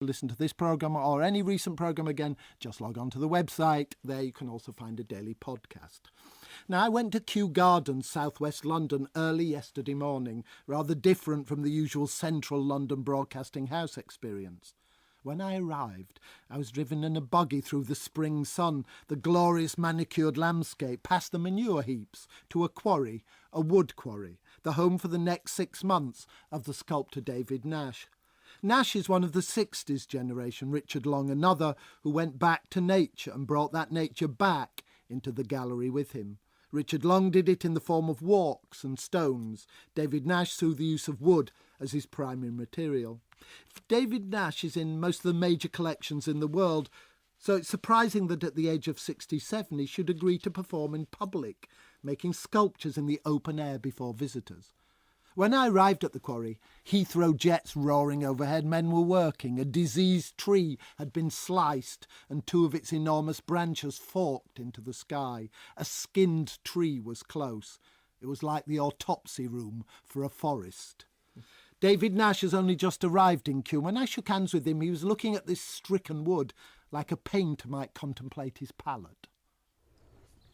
Listen to this programme or any recent programme again, just log on to the website. There you can also find a daily podcast. Now, I went to Kew Gardens, southwest London, early yesterday morning, rather different from the usual central London Broadcasting House experience. When I arrived, I was driven in a buggy through the spring sun, the glorious manicured landscape, past the manure heaps, to a quarry, a wood quarry, the home for the next 6 months of the sculptor David Nash. Nash is one of the 60s generation, Richard Long another, who went back to nature and brought that nature back into the gallery with him. Richard Long did it in the form of walks and stones. David Nash through the use of wood as his primary material. David Nash is in most of the major collections in the world, so it's surprising that at the age of 67 he should agree to perform in public, making sculptures in the open air before visitors. When I arrived at the quarry, Heathrow jets roaring overhead, men were working, a diseased tree had been sliced and 2 of its enormous branches forked into the sky. A skinned tree was close. It was like the autopsy room for a forest. David Nash has only just arrived in Kew. When I shook hands with him, he was looking at this stricken wood like a painter might contemplate his palette.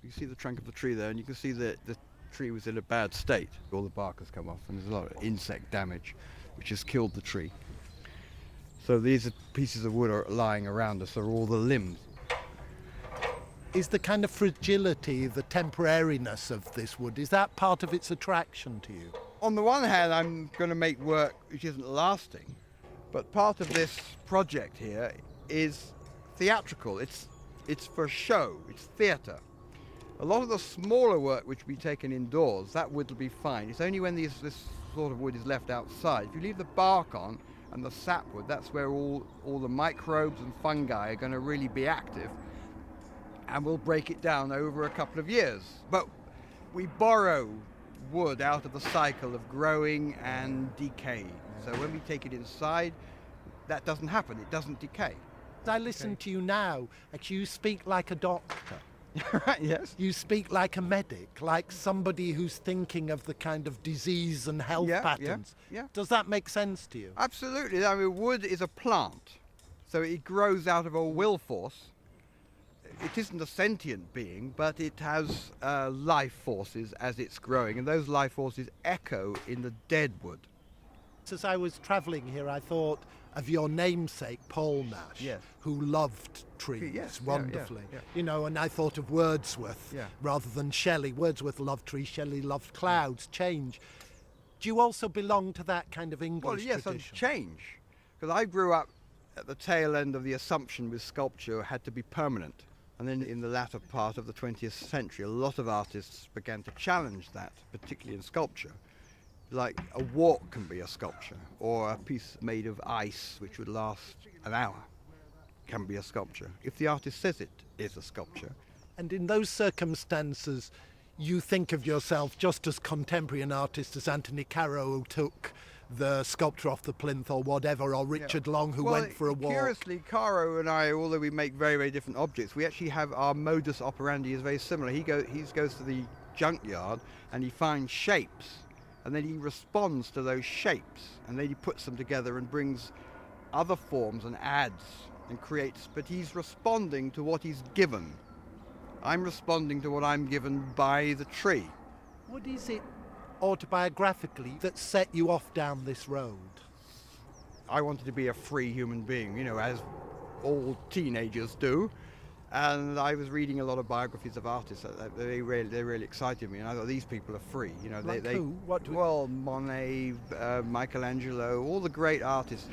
You see the trunk of the tree there, and you can see that the tree was in a bad state. All the bark has come off and there's a lot of insect damage which has killed the tree. So these pieces of wood are lying around us, are all the limbs. Is the kind of fragility, the temporariness of this wood, is that part of its attraction to you? On the one hand, I'm going to make work which isn't lasting, but part of this project here is theatrical. It's for show, it's theatre. A lot of the smaller work which will be taken indoors, that wood will be fine. It's only when this sort of wood is left outside. If you leave the bark on and the sapwood, that's where all the microbes and fungi are going to really be active, and we'll break it down over a couple of years. But we borrow wood out of the cycle of growing and decay. So when we take it inside, that doesn't happen. It doesn't decay. I listen to you now, actually you speak like a doctor. Right, yes. You speak like a medic, like somebody who's thinking of the kind of disease and health patterns. Yeah. Does that make sense to you? Absolutely. I mean, wood is a plant, so it grows out of a will force. It isn't a sentient being, but it has life forces as it's growing, and those life forces echo in the dead wood. As I was travelling here, I thought of your namesake, Paul Nash, yes, who loved trees wonderfully. Yeah. You know, and I thought of Wordsworth rather than Shelley. Wordsworth loved trees, Shelley loved clouds, change. Do you also belong to that kind of English tradition? Well, yes, change. Because I grew up at the tail end of the assumption with sculpture had to be permanent. And then in the latter part of the 20th century, a lot of artists began to challenge that, particularly in sculpture. Like a walk can be a sculpture, or a piece made of ice which would last an hour can be a sculpture, if the artist says it is a sculpture. And in those circumstances, you think of yourself just as contemporary an artist as Anthony Caro, who took the sculpture off the plinth or whatever, or Richard Long, who went for a walk. Curiously, Caro and I, although we make very, very different objects, we actually have our modus operandi is very similar. He goes to the junkyard and he finds shapes, and then he responds to those shapes, and then he puts them together and brings other forms and adds and creates, but he's responding to what he's given. I'm responding to what I'm given by the tree. What is it autobiographically that set you off down this road? I wanted to be a free human being, you know, as all teenagers do. And I was reading a lot of biographies of artists. They really excited me, and I thought these people are free. You know, like they who? What? Well, Monet, Michelangelo, all the great artists.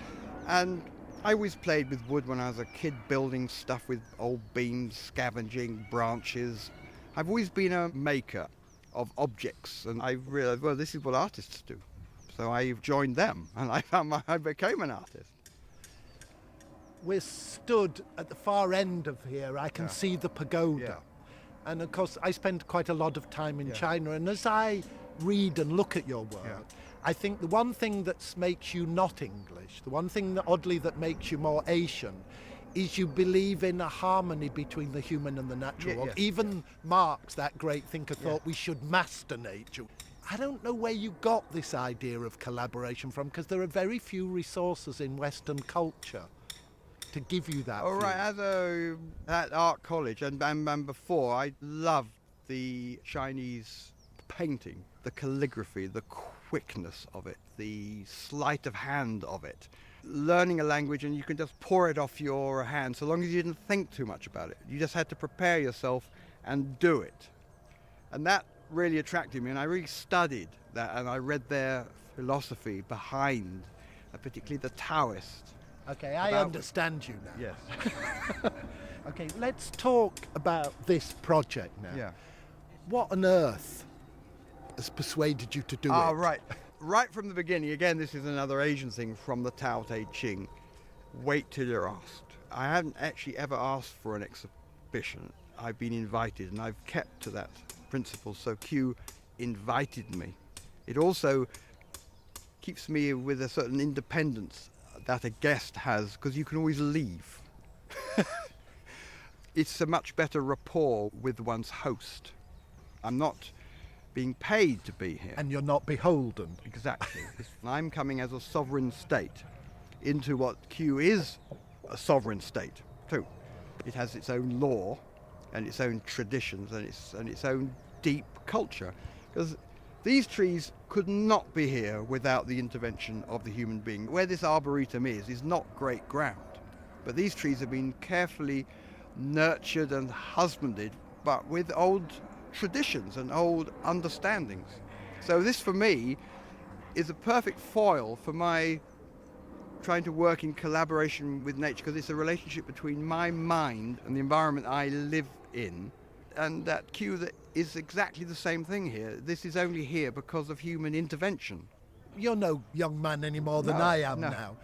And I always played with wood when I was a kid, building stuff with old beams, scavenging branches. I've always been a maker of objects, and I realized, well, this is what artists do. So I joined them, and I became an artist. We're stood at the far end of here. I can see the pagoda. Yeah. And of course, I spend quite a lot of time in China, and as I read and look at your work, I think the one thing that makes you not English, the one thing that oddly that makes you more Asian, is you believe in a harmony between the human and the natural world. Even Marx, that great thinker, thought we should master nature. I don't know where you got this idea of collaboration from, because there are very few resources in Western culture to give you that? Oh, right. view? At art college and before, I loved the Chinese painting, the calligraphy, the quickness of it, the sleight of hand of it. Learning a language and you can just pour it off your hand so long as you didn't think too much about it. You just had to prepare yourself and do it. And that really attracted me, and I really studied that, and I read their philosophy behind, particularly the Taoist. Okay, I understand you now. Yes. Okay, let's talk about this project now. Yeah. What on earth has persuaded you to do it? Right. Right from the beginning, again, this is another Asian thing from the Tao Te Ching. Wait till you're asked. I haven't actually ever asked for an exhibition. I've been invited, and I've kept to that principle. So Q invited me. It also keeps me with a certain independence that a guest has, because you can always leave. It's a much better rapport with one's host. I'm not being paid to be here. And you're not beholden. Exactly. I'm coming as a sovereign state into what Q is a sovereign state too. It has its own law and its own traditions and its own deep culture. Because these trees could not be here without the intervention of the human being. Where this arboretum is not great ground. But these trees have been carefully nurtured and husbanded, but with old traditions and old understandings. So this for me is a perfect foil for my trying to work in collaboration with nature, because it's a relationship between my mind and the environment I live in, and that Q that is exactly the same thing here. This is only here because of human intervention. You're no young man any more than I am now.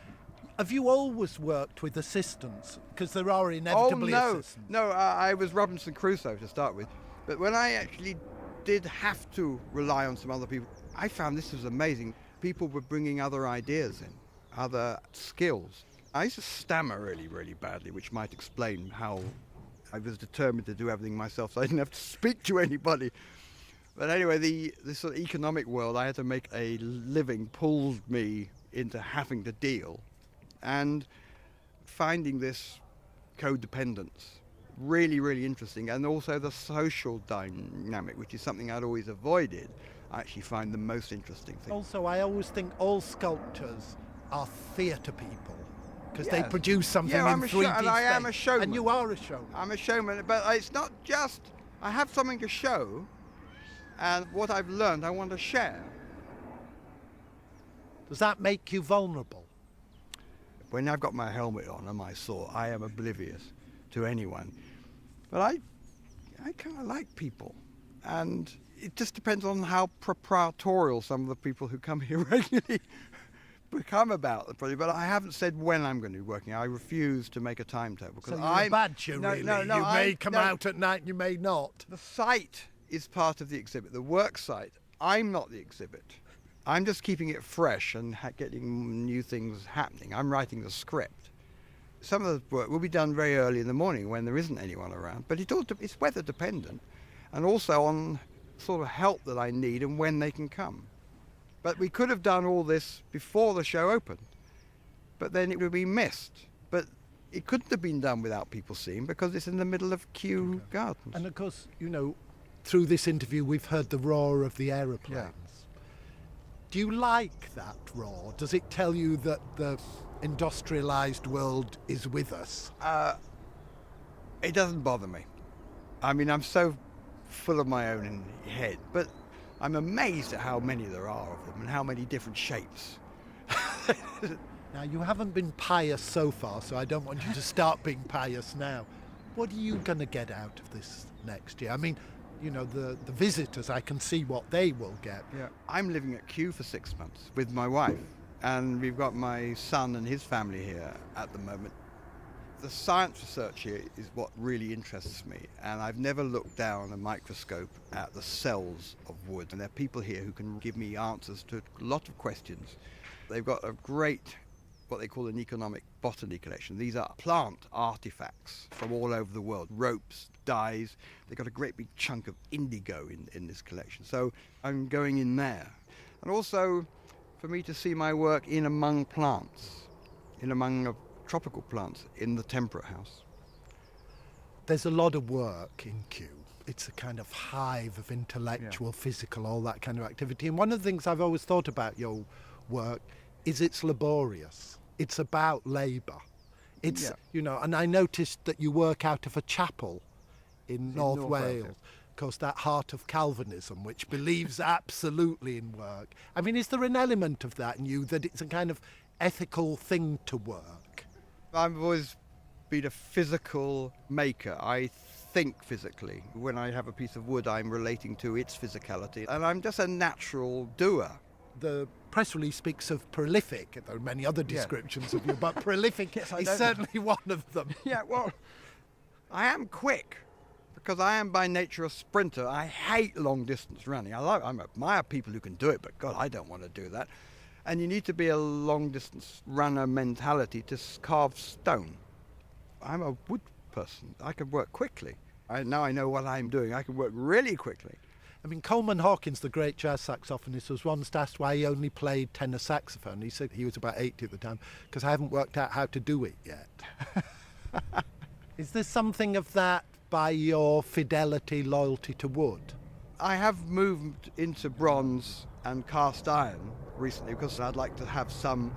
Have you always worked with assistants? Because there are inevitably assistants. No, I was Robinson Crusoe to start with. But when I actually did have to rely on some other people, I found this was amazing. People were bringing other ideas in, other skills. I used to stammer really, really badly, which might explain how I was determined to do everything myself, so I didn't have to speak to anybody. But anyway, this sort of economic world, I had to make a living, pulled me into having to deal. And finding this codependence really, really interesting, and also the social dynamic, which is something I'd always avoided, I actually find the most interesting thing. Also, I always think all sculptors are theatre people, because they produce something in 3D space. And I am a showman. And you are a showman. I'm a showman, but it's not just, I have something to show, and what I've learned I want to share. Does that make you vulnerable? When I've got my helmet on and my sword, I am oblivious to anyone. But I kind of like people. And it just depends on how proprietorial some of the people who come here regularly become about the project. But I haven't said when I'm going to be working. I refuse to make a timetable. So you're a badger, really. You may come out at night, you may not. The site is part of the exhibit, the work site. I'm not the exhibit. I'm just keeping it fresh and getting new things happening. I'm writing the script. Some of the work will be done very early in the morning when there isn't anyone around, but it's weather dependent, and also on sort of help that I need and when they can come. But we could have done all this before the show opened, but then it would be missed. But it couldn't have been done without people seeing, because it's in the middle of Kew Gardens. And of course, through this interview we've heard the roar of the aeroplanes. Yeah. Do you like that roar? Does it tell you that the industrialised world is with us? It doesn't bother me. I mean, I'm so full of my own head, but I'm amazed at how many there are of them and how many different shapes. Now, you haven't been pious so far, so I don't want you to start being pious now. What are you going to get out of this next year? I mean, the visitors, I can see what they will get. Yeah. I'm living at Kew for 6 months with my wife, and we've got my son and his family here at the moment. The science research here is what really interests me, and I've never looked down a microscope at the cells of wood, and there are people here who can give me answers to a lot of questions. They've got a great, what they call an economic botany collection. These are plant artifacts from all over the world, ropes, dyes. They've got a great big chunk of indigo in this collection. So I'm going in there. And also for me to see my work in among plants, in among tropical plants in the temperate house. There's a lot of work in Kew. It's a kind of hive of intellectual, physical, all that kind of activity. And one of the things I've always thought about your work is it's laborious. It's about labour. It's, you know, and I noticed that you work out of a chapel in North Wales. Of course, that heart of Calvinism, which believes absolutely in work. I mean, is there an element of that in you, that it's a kind of ethical thing to work? I've always been a physical maker. I think physically. When I have a piece of wood, I'm relating to its physicality, and I'm just a natural doer. The press release speaks of prolific. There are many other descriptions of you, but prolific is certainly one of them. Yeah, well, I am quick because I am by nature a sprinter. I hate long distance running. I admire people who can do it, but God, I don't want to do that. And you need to be a long distance runner mentality to carve stone. I'm a wood person. I can work quickly. Now I know what I'm doing. I can work really quickly. I mean, Coleman Hawkins, the great jazz saxophonist, was once asked why he only played tenor saxophone. He said he was about 80 at the time, because I haven't worked out how to do it yet. Is there something of that by your fidelity, loyalty to wood? I have moved into bronze and cast iron recently because I'd like to have some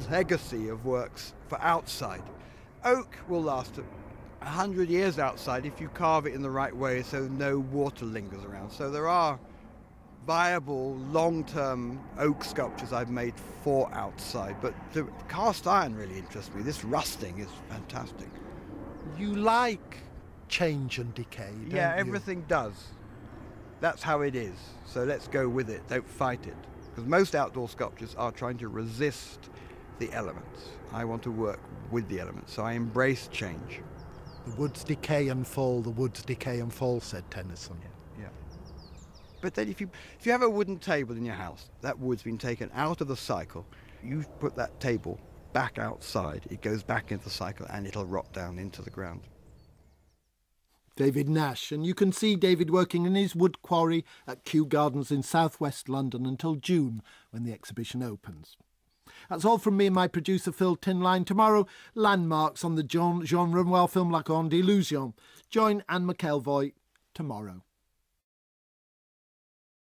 legacy of works for outside. Oak will last 100 years outside if you carve it in the right way so no water lingers around. So there are viable long-term oak sculptures I've made for outside, but the cast iron really interests me. This rusting is fantastic. You like change and decay, don't Yeah, you? everything does. That's how it is. So let's go with it. Don't fight it. Because most outdoor sculptures are trying to resist the elements. I want to work with the elements, so I embrace change. The woods decay and fall, the woods decay and fall, said Tennyson. Yeah. But then if you have a wooden table in your house, that wood's been taken out of the cycle, you put that table back outside, it goes back into the cycle and it'll rot down into the ground. David Nash, and you can see David working in his wood quarry at Kew Gardens in southwest London until June, when the exhibition opens. That's all from me and my producer Phil Tinline. Tomorrow, landmarks on the Jean Renoir film La Grande Illusion. Join Anne McElvoy tomorrow.